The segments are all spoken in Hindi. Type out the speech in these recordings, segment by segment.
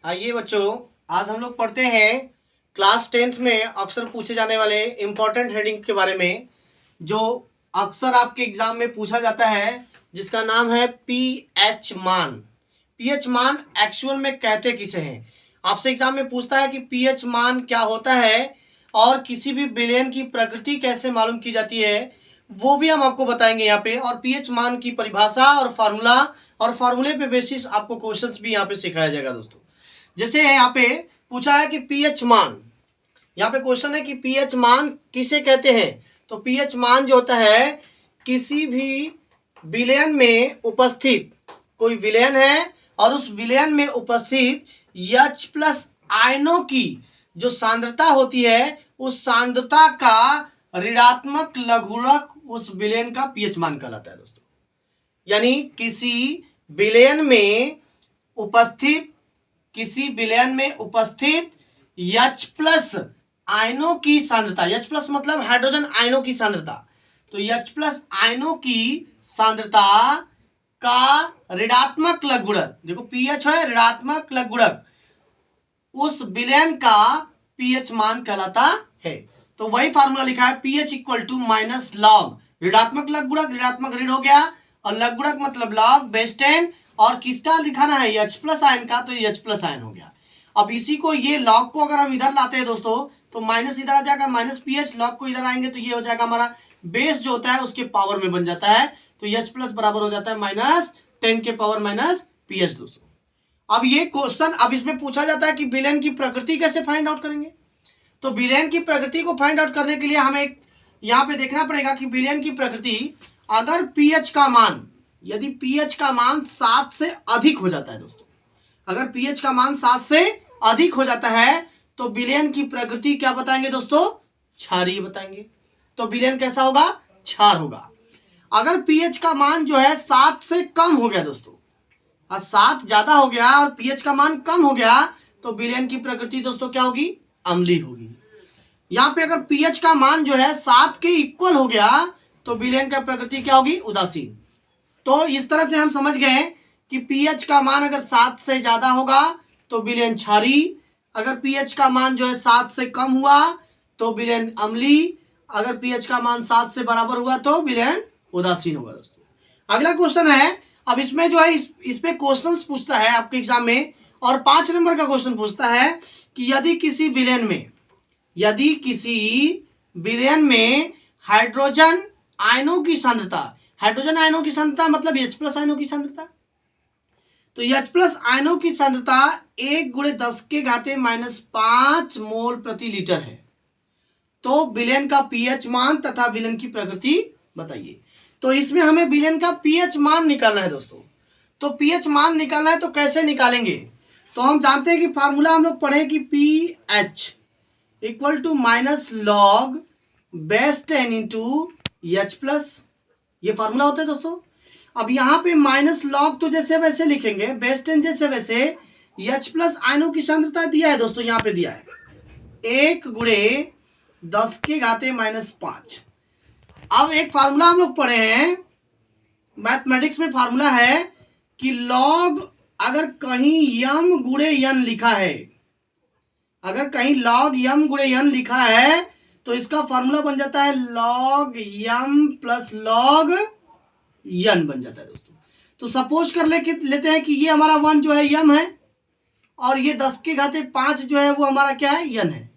आइए बच्चों, आज हम लोग पढ़ते हैं क्लास 10th में अक्सर पूछे जाने वाले इम्पोर्टेंट हेडिंग के बारे में, जो अक्सर आपके एग्जाम में पूछा जाता है, जिसका नाम है पीएच मान। पीएच मान एक्चुअल में कहते किसे हैं? आपसे एग्जाम में पूछता है कि पीएच मान क्या होता है और किसी भी विलयन की प्रकृति कैसे मालूम की जाती है, वो भी हम आपको बताएंगे यहाँ पे। और पीएच मान की परिभाषा और फार्मूला और फार्मूले पे बेसिस आपको क्वेश्चंस भी यहाँ पे सिखाया जाएगा दोस्तों। जैसे यहाँ पे पूछा है कि पीएच मान, यहाँ पे क्वेश्चन है कि पीएच मान किसे कहते हैं। तो पीएच मान जो होता है, किसी भी विलयन में उपस्थित, कोई विलयन है और उस विलयन में उपस्थित H प्लस आयनों की जो सांद्रता होती है, उस सांद्रता का ऋणात्मक लघुगणक उस विलयन का पीएच मान कहलाता है दोस्तों। यानी किसी विलयन में उपस्थित H प्लस आयनों की सांद्रता, H प्लस मतलब हाइड्रोजन आयनों की सांद्रता, तो H प्लस आयनों की सांद्रता का ऋणात्मक लघुगणक, देखो पीएच है ऋणात्मक लघुगणक, उस विलयन का पीएच मान कहलाता है। तो वही फार्मूला लिखा है, pH equal to minus log, ऋणात्मक लघुगणक, ऋणात्मक ऋण हो गया, और लघुगणक मतलब लॉग बेस 10, और किसका दिखाना है H प्लस आयन का, तो H प्लस आयन हो गया। अब इसी को, ये लॉग को अगर हम इधर लाते हैं दोस्तों, तो माइनस इधर आ जाएगा, माइनस पीएच, लॉग को इधर आएंगे तो ये हो जाएगा हमारा बेस जो होता है उसके पावर में बन जाता है, तो H प्लस बराबर हो जाता है माइनस 10 के पावर माइनस पीएच दोस्तों। अब ये क्वेश्चन, अब इसमें पूछा जाता है कि विलयन की प्रकृति कैसे फाइंड आउट करेंगे। तो विलयन की प्रकृति को फाइंड आउट करने के लिए हमें यहाँ पे देखना पड़ेगा कि विलयन की प्रकृति, अगर पीएच का मान, यदि पीएच का मान 7 से अधिक हो जाता है दोस्तों, अगर पीएच का मान 7 से अधिक हो जाता है तो विलयन की प्रकृति क्या बताएंगे दोस्तों? क्षारीय बताएंगे। तो विलयन कैसा होगा? क्षार होगा। अगर पीएच का मान जो है 7 से कम हो गया दोस्तों, 7 ज्यादा हो गया और पीएच का मान कम हो गया, तो विलयन की प्रकृति दोस्तों क्या होगी? अम्लीय होगी। यहाँ पे अगर पीएच का मान जो है 7 के इक्वल हो गया, तो विलयन का प्रकृति क्या होगी? उदासीन। तो इस तरह से हम समझ गए कि पीएच का मान अगर 7 से ज्यादा होगा तो विलयन क्षारीय, अगर पीएच का मान जो है 7 से कम हुआ तो विलयन अम्लीय, अगर पीएच का मान 7 से बराबर हुआ तो विलयन उदासीन होगा दोस्तों। अगला क्वेश्चन है, अब इसमें जो है इस पे क्वेश्चंस पूछता है आपके एग्जाम में, और 5 नंबर का क्वेश्चन पूछता है कि यदि किसी विलयन में हाइड्रोजन आयनों की सांद्रता, हाइड्रोजन आयनों की सांद्रता मतलब H प्लस आयनों की सांद्रता, तो H प्लस आयनों की सांद्रता 1×10⁻⁵ मोल प्रति लीटर है, तो विलयन का पीएच मान तथा विलयन की प्रकृति बताइए। तो इसमें हमें विलयन का पीएच मान निकालना है दोस्तों। तो पीएच मान निकालना है तो कैसे निकालेंगे? तो हम जानते हैं कि फार्मूला हम लोग पढ़े कि pH equal to minus log base 10 into H plus, ये फार्मूला होता है दोस्तों। अब यहाँ पे माइनस लॉग तो जैसे वैसे लिखेंगे, बेस 10 जैसे वैसे, H प्लस आयनों की सांद्रता दिया है दोस्तों, यहाँ पे दिया है 1×10⁻⁵। अब एक फार्मूला हम लोग पढ़े हैं मैथमेटिक्स में, फार्मूला है कि लॉग, अगर कहीं यम गुणे यन लिखा है, अगर कहीं लॉग यम गुणे यन लिखा है तो इसका फार्मूला बन जाता है लॉग यम प्लस लॉग यन बन जाता है दोस्तों। तो सपोज कर लेते हैं कि ये हमारा 1 जो है यम है और ये 10⁵5 जो है वो हमारा क्या है? यन है।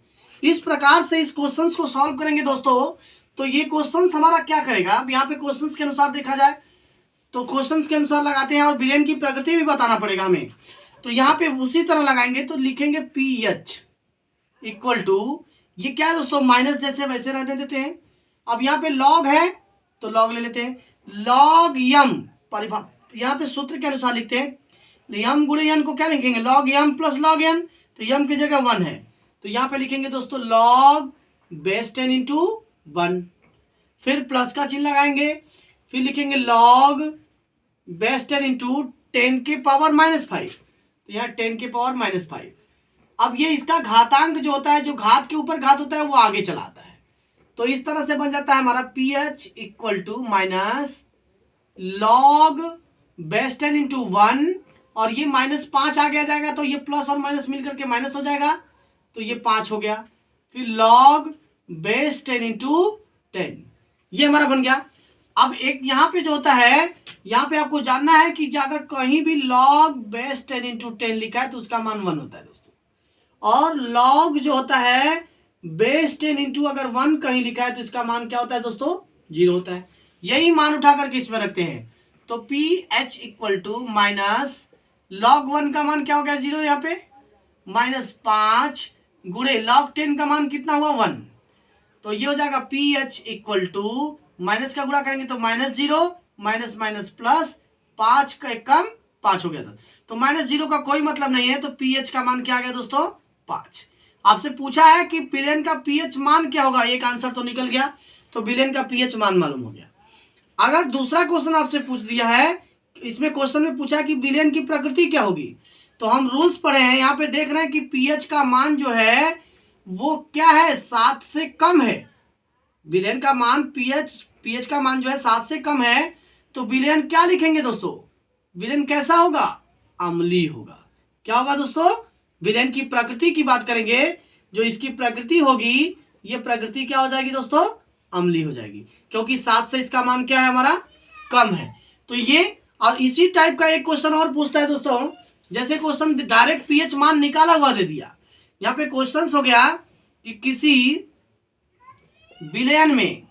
इस प्रकार से इस क्वेश्चंस को सॉल्व करेंगे दोस्तों, तो ये क्वेश्चंस हमारा क्या करेगा? अब यहाँ पे क्वेश्चंस के अनुसार देखा जाए तो क्वेश्चंस के अनुसार लगाते हैं, और विलयन की प्रकृति भी बताना पड़ेगा हमें, तो यहाँ पे उसी तरह लगाएंगे। तो लिखेंगे पीएच इक्वल टू, ये क्या है दोस्तों? माइनस जैसे वैसे रहने देते हैं। अब यहाँ पे लॉग है तो लॉग ले लेते हैं, लॉग यम, यहाँ पे सूत्र के अनुसार लिखते हैं, यम गुणे यन को क्या लिखेंगे? लॉग यम प्लस लॉग यन, तो यम की जगह 1 है, तो यहाँ पे लिखेंगे दोस्तों लॉग बेस 10 इंटू 1, फिर प्लस का चिन्ह लगाएंगे, फिर लिखेंगे लॉग बेस 10 इंटू 10 के पावर -5, तो यहाँ 10 के पावर -5। अब ये इसका घातांक जो होता है, जो घात के ऊपर घात होता है वो आगे चला आता है, तो इस तरह से बन जाता है हमारा pH equal to minus log base 10 into 1 और ये -5 आ गया जाएगा, तो ये प्लस और माइनस मिलकर के माइनस हो जाएगा, तो ये 5 हो गया। फिर log बेस 10 इंटू 10, ये हमारा बन गया। अब एक यहाँ पे जो होता है, यहाँ पे आपको जानना है कि अगर कहीं भी log बेस 10 इंटू 10 लिखा है तो उसका मान 1 होता है दोस्तों, और log जो होता है बेस 10 इंटू अगर 1 कहीं लिखा है तो इसका मान क्या होता है दोस्तों, 0 होता है। यही मान उठा करके इसमें रखते हैं, तो P H equal to minus log 1 का मान क्या हो गया 0 यहाँ पे, -5 गुणे log 10 का मान कितना हुआ 1, तो ये हो जाएगा P H equal to, minus का गुणा करेंगे तो -0 माइनस माइनस प्लस, 5 का 1 कम 5 हो गया था, तो -0 का कोई मतलब नहीं है, तो पीएच का मान क्या आ गया दोस्तों 5। आपसे पूछा है कि बिलियन का पीएच मान क्या होगा, एक आंसर तो निकल गया, तो बिलियन का पीएच मान मालूम हो गया। अगर दूसरा क्वेश्चन आपसे पूछ दिया है, इसमें क्वेश्चन में पूछा कि बिलियन की प्रकृति क्या होगी, तो हम रूल्स पढ़े हैं, यहाँ पे देख रहे हैं कि पीएच का मान जो है वो क्या है, 7 से कम है। बिलियन का मान पीएच का मान जो है 7 से कम है, तो बिलियन क्या लिखेंगे दोस्तों, बिलियन कैसा होगा, अम्लीय होगा। क्या होगा दोस्तों, बिलियन की प्रकृति की बात करेंगे, जो इसकी प्रकृति होगी, ये प्रकृति क्या हो जाएगी दोस्तों, अम्लीय हो जाएगी, क्योंकि 7 से इसका मान क्या है हमारा, कम है। तो ये, और इसी टाइप का एक क्वेश्चन और पूछता है दोस्तों, जैसे क्वेश्चन डायरेक्ट पीएच मान निकाला हुआ दे दिया, यहाँ पे क्वेश्चन हो गया कि किसी विलयन में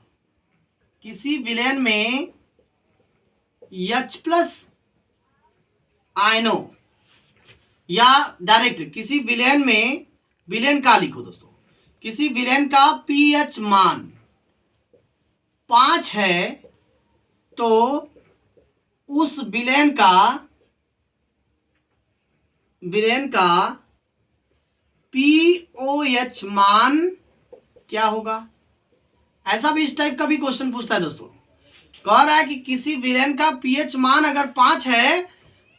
H+ आयनों, या डायरेक्ट किसी विलयन में, विलयन का लिखो दोस्तों, किसी विलयन का पीएच मान 5 है, तो उस विलयन का पीओएच मान क्या होगा। ऐसा भी इस टाइप का भी क्वेश्चन पूछता है दोस्तों, कह रहा है कि किसी विलयन का पीएच मान अगर 5 है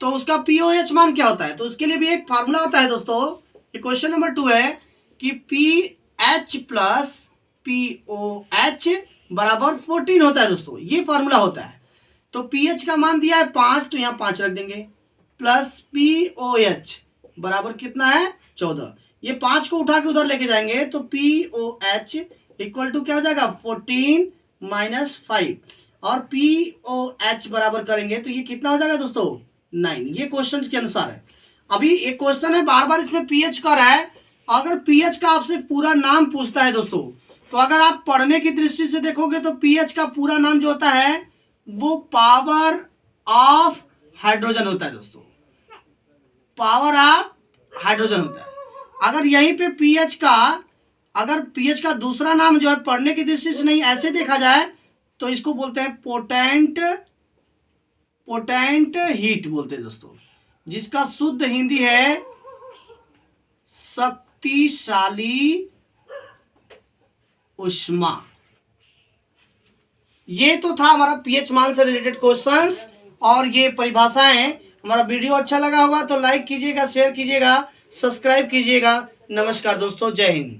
तो उसका पीओएच मान क्या होता है, तो उसके लिए भी एक फार्मूला होता है दोस्तों। ये क्वेश्चन नंबर 2 है कि पीएच प्लस पीओएच बराबर 14 होता है दोस्तों, ये फार्मूला होता है। तो पीएच का मान दिया है 5, तो यहाँ 5 रख देंगे, प्लस पीओएच बराबर कितना है 14, ये 5 को उठा के उधर लेके जाएंगे, तो पीओएच इक्वल टू क्या हो जाएगा 14 माइनस 5, और पीओएच बराबर करेंगे तो ये कितना हो जाएगा दोस्तों 9। ये क्वेश्चन के अनुसार है। अभी एक क्वेश्चन है, बार बार इसमें पीएच का रहा है, अगर पीएच का आपसे पूरा नाम पूछता है दोस्तों, तो अगर आप पढ़ने की दृष्टि से देखोगे तो पीएच का पूरा नाम जो होता है वो पावर ऑफ हाइड्रोजन होता है दोस्तों, पावर ऑफ हाइड्रोजन होता है। अगर यहीं पे पीएच का, अगर पीएच का दूसरा नाम जो है पढ़ने की दृष्टि से नहीं ऐसे देखा जाए तो इसको बोलते हैं पोटेंट हीट बोलते हैं दोस्तों, जिसका शुद्ध हिंदी है शक्तिशाली उष्मा। ये तो था हमारा पीएच मान से रिलेटेड क्वेश्चंस और ये परिभाषाएं। हमारा वीडियो अच्छा लगा होगा तो लाइक कीजिएगा, शेयर कीजिएगा, सब्सक्राइब कीजिएगा। नमस्कार दोस्तों, जय हिंद।